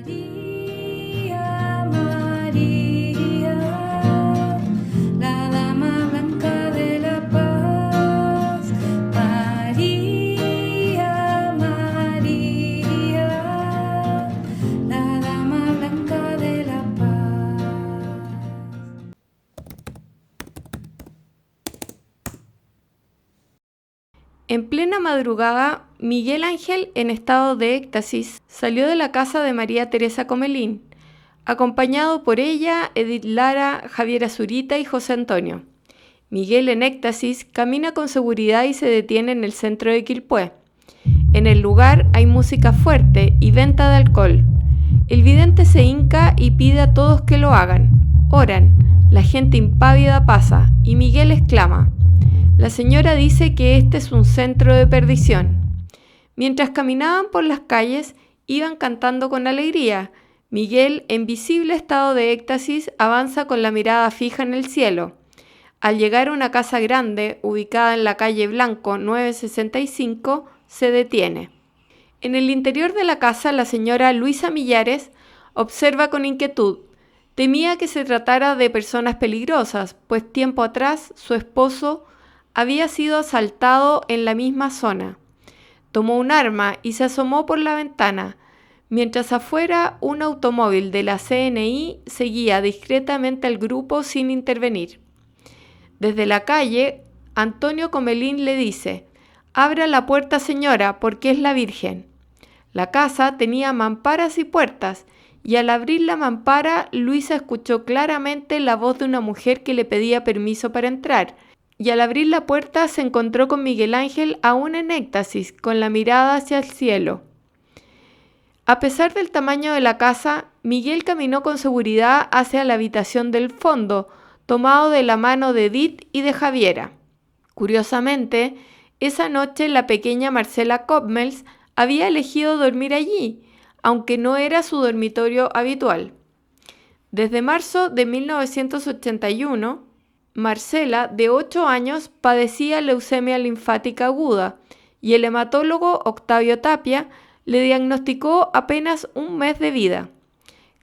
María, María, la dama blanca de la paz. María, María, la dama blanca de la paz. En plena madrugada, Miguel Ángel, en estado de éxtasis, salió de la casa de María Teresa Comelín, acompañado por ella, Edith Lara, Javiera Zurita y José Antonio. Miguel, en éxtasis, camina con seguridad y se detiene en el centro de Quilpué. En el lugar hay música fuerte y venta de alcohol. El vidente se hinca y pide a todos que lo hagan. Oran, la gente impávida pasa y Miguel exclama: la señora dice que este es un centro de perdición. Mientras caminaban por las calles, iban cantando con alegría. Miguel, en visible estado de éxtasis, avanza con la mirada fija en el cielo. Al llegar a una casa grande, ubicada en la calle Blanco 965, se detiene. En el interior de la casa, la señora Luisa Millares observa con inquietud. Temía que se tratara de personas peligrosas, pues tiempo atrás su esposo había sido asaltado en la misma zona. Tomó un arma y se asomó por la ventana, mientras afuera un automóvil de la CNI seguía discretamente al grupo sin intervenir. Desde la calle, Antonio Comelín le dice: «Abra la puerta, señora, porque es la Virgen». La casa tenía mamparas y puertas, y al abrir la mampara, Luisa escuchó claramente la voz de una mujer que le pedía permiso para entrar, y al abrir la puerta se encontró con Miguel Ángel aún en éxtasis, con la mirada hacia el cielo. A pesar del tamaño de la casa, Miguel caminó con seguridad hacia la habitación del fondo, tomado de la mano de Edith y de Javiera. Curiosamente, esa noche la pequeña Marcela Kopmels había elegido dormir allí, aunque no era su dormitorio habitual. Desde marzo de 1981, Marcela, de 8 años, padecía leucemia linfática aguda y el hematólogo Octavio Tapia le diagnosticó apenas un mes de vida.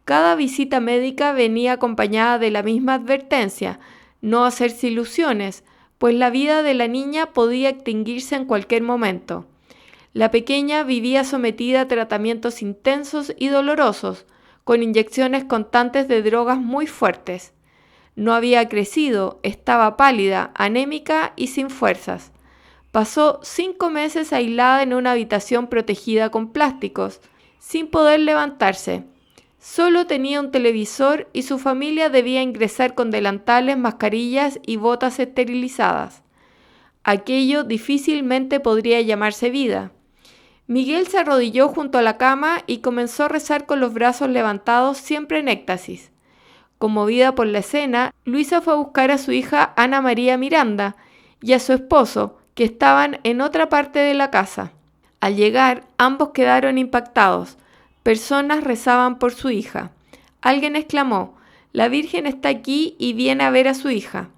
Cada visita médica venía acompañada de la misma advertencia: no hacerse ilusiones, pues la vida de la niña podía extinguirse en cualquier momento. La pequeña vivía sometida a tratamientos intensos y dolorosos, con inyecciones constantes de drogas muy fuertes. No había crecido, estaba pálida, anémica y sin fuerzas. Pasó 5 meses aislada en una habitación protegida con plásticos, sin poder levantarse. Solo tenía un televisor y su familia debía ingresar con delantales, mascarillas y botas esterilizadas. Aquello difícilmente podría llamarse vida. Miguel se arrodilló junto a la cama y comenzó a rezar con los brazos levantados, siempre en éxtasis. Conmovida por la escena, Luisa fue a buscar a su hija Ana María Miranda y a su esposo, que estaban en otra parte de la casa. Al llegar, ambos quedaron impactados. Personas rezaban por su hija. Alguien exclamó: «La Virgen está aquí y viene a ver a su hija».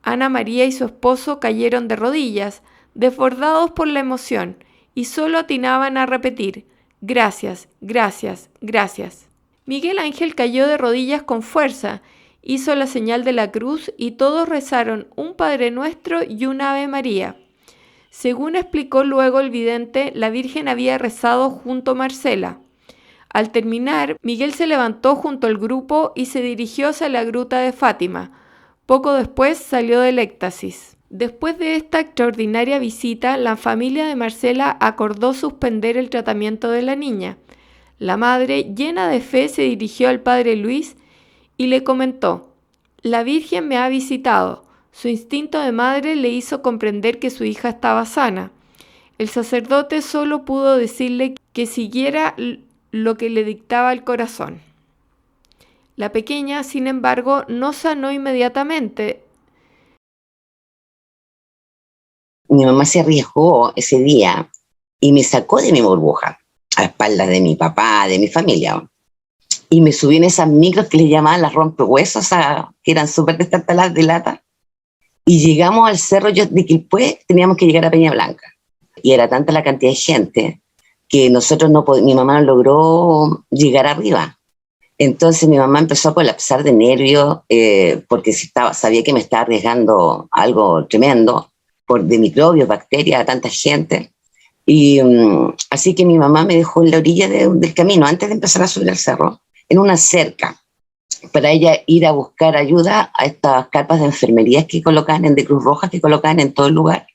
Ana María y su esposo cayeron de rodillas, desbordados por la emoción, y solo atinaban a repetir: «Gracias, gracias, gracias». Miguel Ángel cayó de rodillas con fuerza, hizo la señal de la cruz y todos rezaron un Padre Nuestro y un Ave María. Según explicó luego el vidente, la Virgen había rezado junto a Marcela. Al terminar, Miguel se levantó junto al grupo y se dirigió hacia la gruta de Fátima. Poco después salió del éxtasis. Después de esta extraordinaria visita, la familia de Marcela acordó suspender el tratamiento de la niña. La madre, llena de fe, se dirigió al padre Luis y le comentó: «La Virgen me ha visitado». Su instinto de madre le hizo comprender que su hija estaba sana. El sacerdote solo pudo decirle que siguiera lo que le dictaba el corazón. La pequeña, sin embargo, no sanó inmediatamente. Mi mamá se arriesgó ese día y me sacó de mi burbuja, a espaldas de mi papá, de mi familia. Y me subí en esas micros que les llamaban las rompehuesos, que eran súper destartaladas de lata. Y llegamos al cerro de Quilpué, teníamos que llegar a Peña Blanca. Y era tanta la cantidad de gente que mi mamá no logró llegar arriba. Entonces mi mamá empezó a colapsar de nervios porque sabía que me estaba arriesgando algo tremendo de microbios, bacterias, a tanta gente. Y así que mi mamá me dejó en la orilla del camino, antes de empezar a subir al cerro, en una cerca, para ella ir a buscar ayuda a estas carpas de enfermería que colocaban, de Cruz Roja, que colocaban en todo el lugar.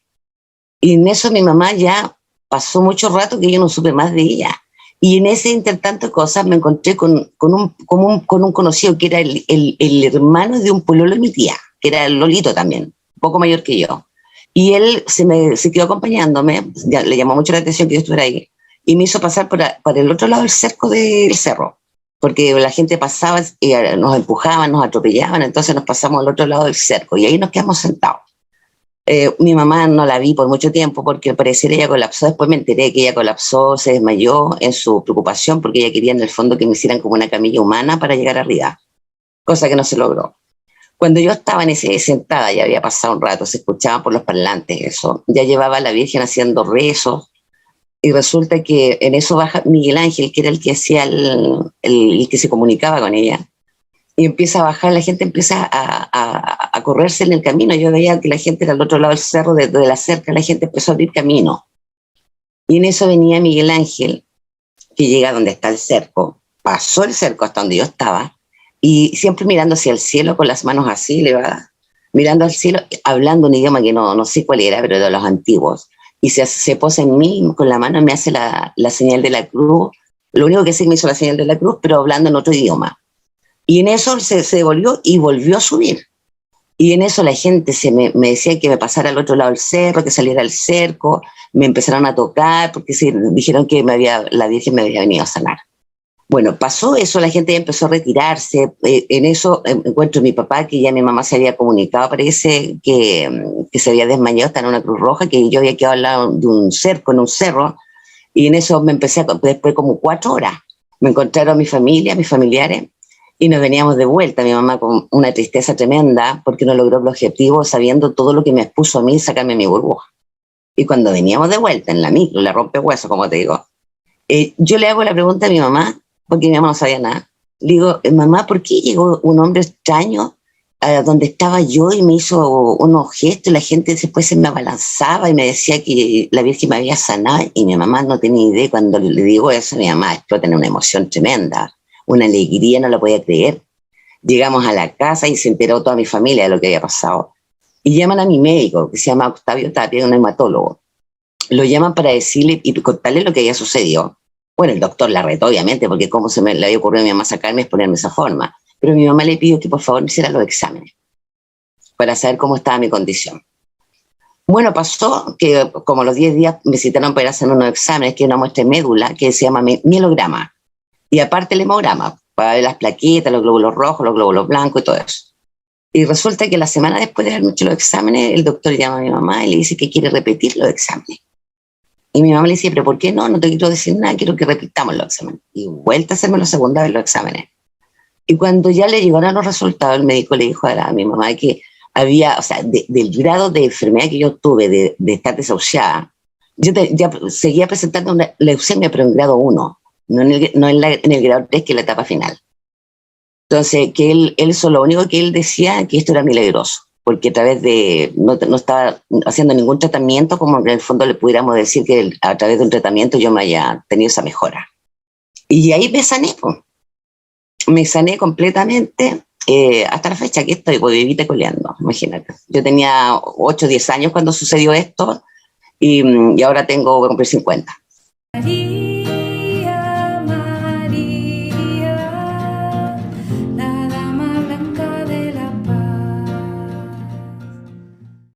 Y en eso mi mamá ya pasó mucho rato que yo no supe más de ella. Y en ese intertanto de cosas me encontré con un conocido que era el hermano de un pololo de mi tía, que era el Lolito también, un poco mayor que yo. Y él se quedó acompañándome, le llamó mucho la atención que yo estuviera ahí, y me hizo pasar por el otro lado del cerco del cerro, porque la gente pasaba y nos empujaban, nos atropellaban, entonces nos pasamos al otro lado del cerco, y ahí nos quedamos sentados. Mi mamá no la vi por mucho tiempo porque al parecer ella colapsó. Después me enteré que ella colapsó, se desmayó en su preocupación porque ella quería en el fondo que me hicieran como una camilla humana para llegar arriba, cosa que no se logró. Cuando yo estaba sentada, ya había pasado un rato, se escuchaba por los parlantes eso, ya llevaba a la Virgen haciendo rezos, y resulta que en eso baja Miguel Ángel, que era el que hacía el que se comunicaba con ella, y empieza a bajar, la gente empieza a correrse en el camino. Yo veía que la gente era al otro lado del cerro, de la cerca, la gente empezó a abrir camino. Y en eso venía Miguel Ángel, que llega donde está el cerco, pasó el cerco hasta donde yo estaba, y siempre mirando hacia el cielo, con las manos así, mirando al cielo, hablando un idioma que no sé cuál era, pero de los antiguos. Y se posa en mí, con la mano me hace la señal de la cruz. Lo único que sé, me hizo la señal de la cruz, pero hablando en otro idioma. Y en eso se devolvió y volvió a subir. Y en eso la gente me decía que me pasara al otro lado del cerro, que saliera al cerco, me empezaron a tocar porque dijeron que la Virgen me había venido a sanar. Bueno, pasó eso, la gente ya empezó a retirarse. En eso encuentro a mi papá, que ya mi mamá se había comunicado, parece que se había desmayado, estaba en una Cruz Roja, que yo había quedado al lado de un cerco, en un cerro, y en eso después como 4 horas, me encontraron mi familia, mis familiares, y nos veníamos de vuelta, mi mamá con una tristeza tremenda porque no logró el objetivo, sabiendo todo lo que me expuso a mí, sacarme mi burbuja. Y cuando veníamos de vuelta en la micro, la rompehuesos, como te digo, yo le hago la pregunta a mi mamá, porque mi mamá no sabía nada. Le digo, mamá, ¿por qué llegó un hombre extraño a donde estaba yo y me hizo unos gestos? La gente después se me abalanzaba y me decía que la Virgen me había sanado, y mi mamá no tenía idea. Cuando le digo eso, mi mamá explota en una emoción tremenda, una alegría, no la podía creer. Llegamos a la casa y se enteró toda mi familia de lo que había pasado. Y llaman a mi médico, que se llama Octavio Tapia, un hematólogo. Lo llaman para decirle y contarle lo que había sucedido. Bueno, el doctor la retó, obviamente, porque cómo se le había ocurrido a mi mamá sacarme y ponerme esa forma. Pero mi mamá le pidió que por favor me hiciera los exámenes para saber cómo estaba mi condición. Bueno, pasó que como a los 10 días me citaron para ir a hacer unos exámenes, que es una muestra de médula, que se llama mielograma. Y aparte el hemograma, para ver las plaquetas, los glóbulos rojos, los glóbulos blancos y todo eso. Y resulta que la semana después de haber hecho los exámenes, el doctor llama a mi mamá y le dice que quiere repetir los exámenes. Y mi mamá le dice, ¿pero por qué no? No te quiero decir nada, quiero que repitamos los exámenes. Y vuelta a hacerme la segunda vez los exámenes. Y cuando ya le llegaron los resultados, el médico le dijo a mi mamá que había, o sea, del grado de enfermedad que yo tuve, de estar desahuciada, yo ya seguía presentando una leucemia, pero en grado 1. No en el grado 3, que es la etapa final. Entonces, que él lo único que él decía, que esto era milagroso, porque a través de, no estaba haciendo ningún tratamiento, como en el fondo le pudiéramos decir que a través de un tratamiento yo me haya tenido esa mejora. Y ahí me sané, pues. Me sané completamente, hasta la fecha que estoy, pues, vivita coleando, imagínate. Yo tenía 8 o 10 años cuando sucedió esto, y ahora voy a cumplir 50.